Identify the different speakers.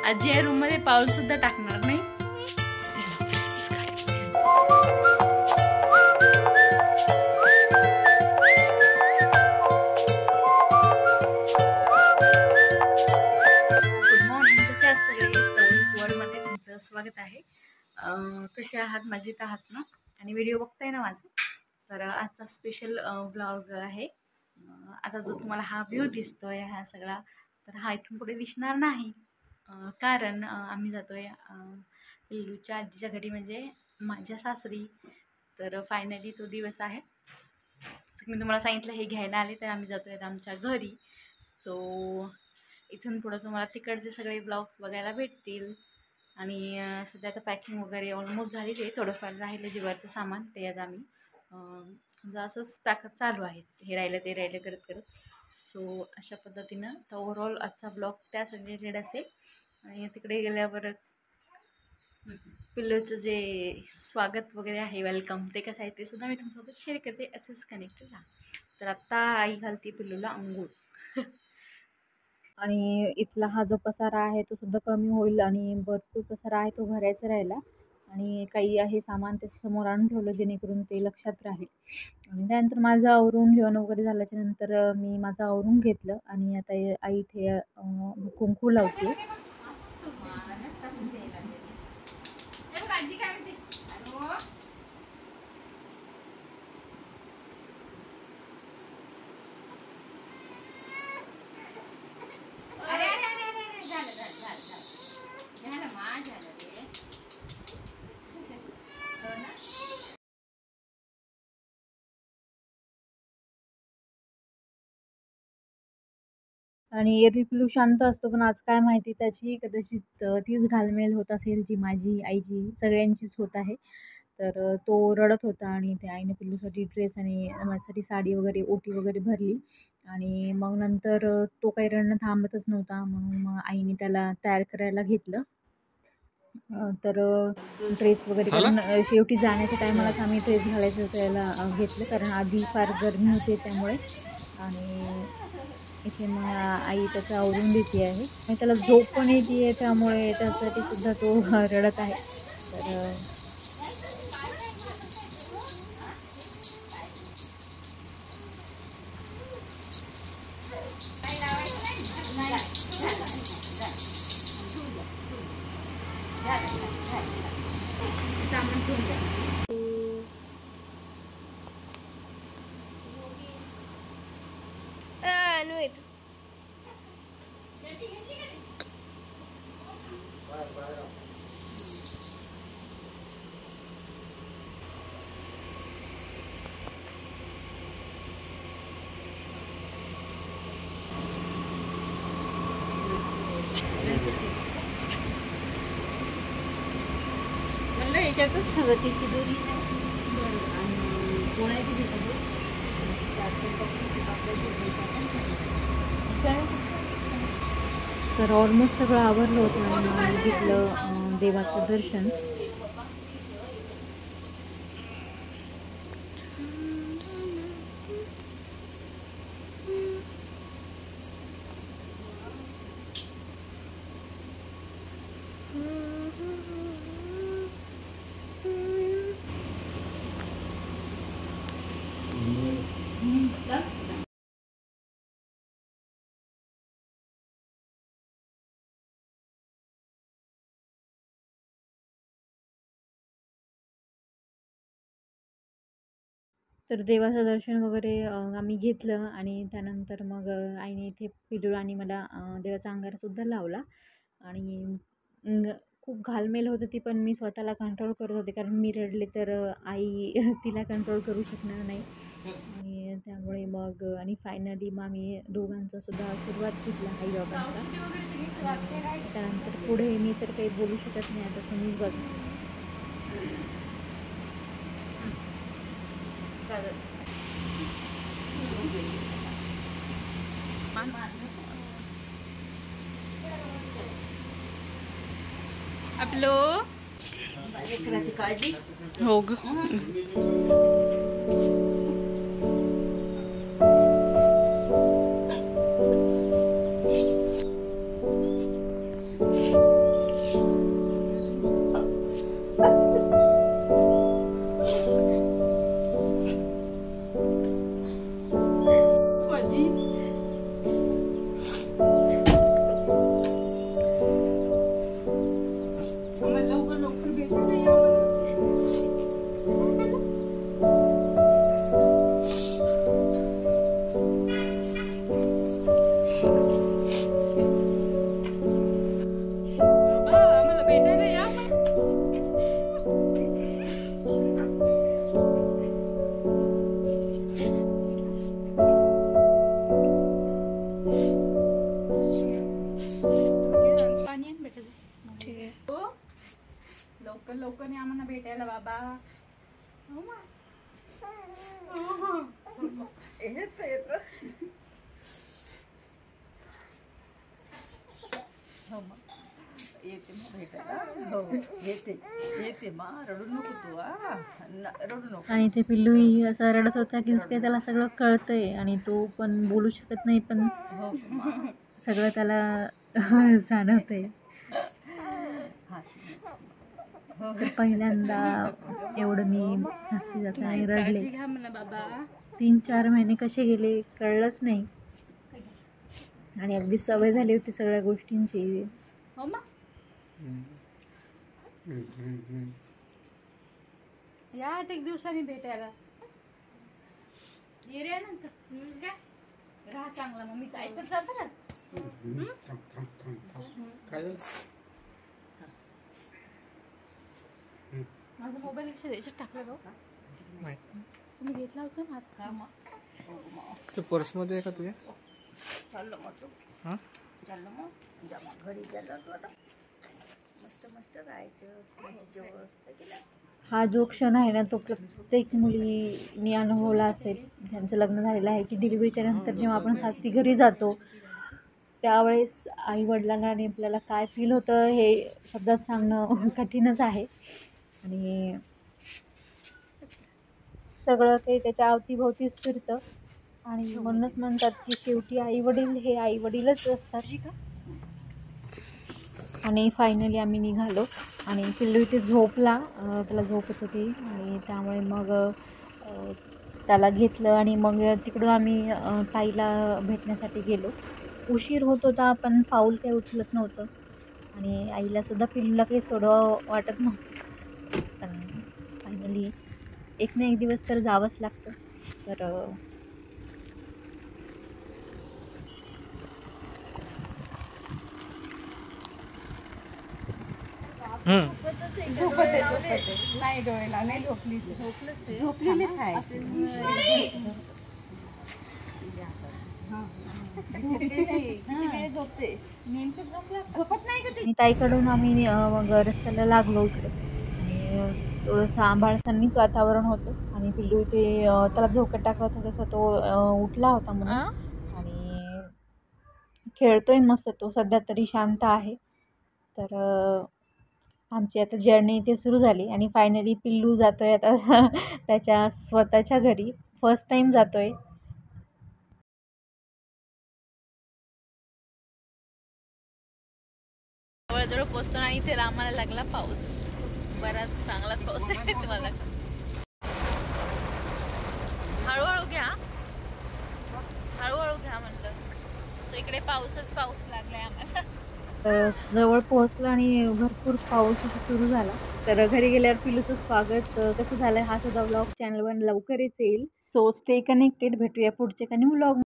Speaker 1: आजी या रूम मध्ये पाऊल सुद्धा टाकणार नाही. गुड मॉर्निंग, कसे आहात सगळे? सौरभ वर्ल्ड मध्ये तुमचं स्वागत आहे. कसे आहात? मजेत आहात ना? आणि व्हिडिओ बघताय ना माझा? तर आजचा स्पेशल ब्लॉग आहे. आता जो तुम्हाला हा व्ह्यू दिसतोय हा सगळा, तर हा इथून पुढे दिसणार नाही. कारण आम्ही जातोय पिल्लूच्या आजीच्या घरी, म्हणजे माझ्या सासरी. तर फायनली तो दिवस आहे. मी तुम्हाला सांगितलं हे घ्यायला आले, तर आम्ही जातोय आमच्या घरी. सो इथून पुढं तुम्हाला तिकडचे सगळे ब्लॉग्स बघायला भेटतील. आणि सध्या आता पॅकिंग वगैरे ऑलमोस्ट झालेली आहे. थोडंफार राहिलं जेवरचं सामान, ते आज आम्ही समजा असंच टाकत चालू आहे. हे राहिलं करत करत. सो अशा पद्धतीनं तर ओव्हरऑल आजचा ब्लॉग त्या रिलेटेड असेल. आणि तिकडे गेल्यावर पिल्लूचं जे स्वागत वगैरे आहे, वेलकम, ते कसं आहे ते सुद्धा मी तुमच्यासोबत शेअर करते. असेच कनेक्टेड राहा. तर आत्ता आई घालते पिल्लूला अंघोळ. आणि इथला हा जो पसारा आहे तो सुद्धा कमी होईल, आणि भरपूर पसारा आहे तो भरायचा राहिला. आणि काही आहे सामान ते समोर आणून ठेवलं जेणेकरून ते लक्षात राहील. आणि त्यानंतर माझं आवरून जेवण वगैरे झाल्याच्या नंतर मी माझं आवरून घेतलं. आणि आता आई इथे कुंकू लावते. आणि एरवी पिल्लू शांत असतो, पण आज काय माहिती त्याची कदाचित तीच घालमेल होत असेल, जी माझी आईची सगळ्यांचीच होत आहे. तर तो रडत होता आणि त्या आईने पिल्लूसाठी ड्रेस आणि माझ्यासाठी साडी वगैरे ओटी वगैरे भरली. आणि मग नंतर तो काही रडणं थांबतच नव्हता, म्हणून मग आईने त्याला तयार करायला घेतलं. तर ड्रेस वगैरे करून शेवटी जाण्याच्या टायमालाच आम्ही ड्रेस घालायचं त्याला घेतलं, कारण आधी फार गरमी होते त्यामुळे. आणि इथे मग आई त्याचं आवरून देते आहे. आणि त्याला झोप पण येते आहे, त्यामुळे त्यासाठी सुद्धा तो रडत आहे. तर याच्यातच सगळीची दोरी तर ऑलमोस्ट सगळं आवरलं होतं आणि घेतलं देवाचं दर्शन. तर देवाचं दर्शन वगैरे आम्ही घेतलं. आणि त्यानंतर मग आईने इथे पिल्लू आणि मला देवाचा अंगारसुद्धा लावला. आणि खूप घालमेल होतं ती, पण मी स्वतःला कंट्रोल करत होते, कारण मी रडले तर आई तिला कंट्रोल करू शकणार नाही. आणि त्यामुळे मग आणि फायनली मग आम्ही दोघांचा सुद्धा आशीर्वाद घेतला आई बाबांचा. त्यानंतर पुढे मी तर काही बोलू शकत नाही, आता तुम्ही बघ. आपलं काळजी हो ग.
Speaker 2: येते मग भेटायला. हो येते मा, रडू नको तू, रडू नको.
Speaker 1: आणि ते पिल्लूही असा रडत होता की काय त्याला सगळं कळतंय आणि तो पण बोलू शकत नाही, पण सगळं त्याला जाणवतंय. तर पहिल्यांदा एवढं मी जास्ती जाता नाही रडले. 3-4 महिने कसे गेले कळलंच नाही आणि अगदी सवय झाली होती सगळ्या गोष्टींची.
Speaker 2: या 8 दिवसांनी भेटायला ये रे नंतर राहा चांगला. मम्मीचं ऐकत जातं ना. माझा मोबाईल याच्यात टाकला का तुम्ही घेतला होता ना हात का
Speaker 3: पर्समध्ये आहे का तुझ्या?
Speaker 2: चाललो मग तू चाललो मग जा मग घरी चाललो आता. मस्त राहायचं.
Speaker 1: हा जो क्षण आहे ना तो प्रत्येक मुलीने अनुभवला असेल ज्यांचं लग्न झालेलं आहे की डिलिव्हरीच्या नंतर जेव्हा आपण सासरी घरी जातो त्यावेळेस आईवडिलांना आणि आपल्याला काय फील होतं हे शब्दात सांगणं कठीणच आहे. आणि सगळं काही त्याच्या अवतीभोवतीच फिरतं आणि म्हणूनच म्हणतात की शेवटी आईवडील हे आईवडीलच असतात. आणि फायनली आम्ही निघालो आणि पिल्लू इथे झोपला, त्याला झोप येत होती आणि त्यामुळे मग त्याला घेतलं आणि मग तिकडून आम्ही ताईला भेटण्यासाठी गेलो. उशीर होत होता पण पाऊल काही उचलत नव्हतं आणि आईलासुद्धा पिल्लूला काही सोडवावं वाटत नव्हतं. पण फायनली एक ना एक दिवस तर जावंच लागतं. तर
Speaker 2: झोपते नाही डोळेला नाही झोपली. झोपलेलीच आहे. झोपत नाही का
Speaker 1: ताईकडून आम्ही मग रस्त्याला लागलो इकडे आणि थोडंसं आंबाळसांनीच वातावरण होतं आणि पिल्लू इथे त्याला झोक्यात टाकला होता तसा तो उठला होता म्हणून आणि खेळतोय मस्त. तो सध्या तरी शांत आहे. तर आमची आता जर्नी इथे सुरू झाली आणि फायनली पिल्लू जातो आहे आता त्याच्या स्वतःच्या घरी. फर्स्ट टाईम जातो आहे. जवळजवळ पोचतो आणि इथे आम्हाला लागला पाऊस. बराच चांगलाच पाऊस आहे. तुम्हाला हळूहळू घ्या म्हटलं. तर इकडे पाऊस लागलाय आम्हाला. जवळ पोहोचलं आणि भरपूर पाऊस सुरू झाला. तर घरी गेल्यावर पिल्लूचं स्वागत कसं झालं हा सुद्धा व्लॉग चॅनलवर लवकरच येईल. So stay connected. भेटूया पुढच्या व्लॉग.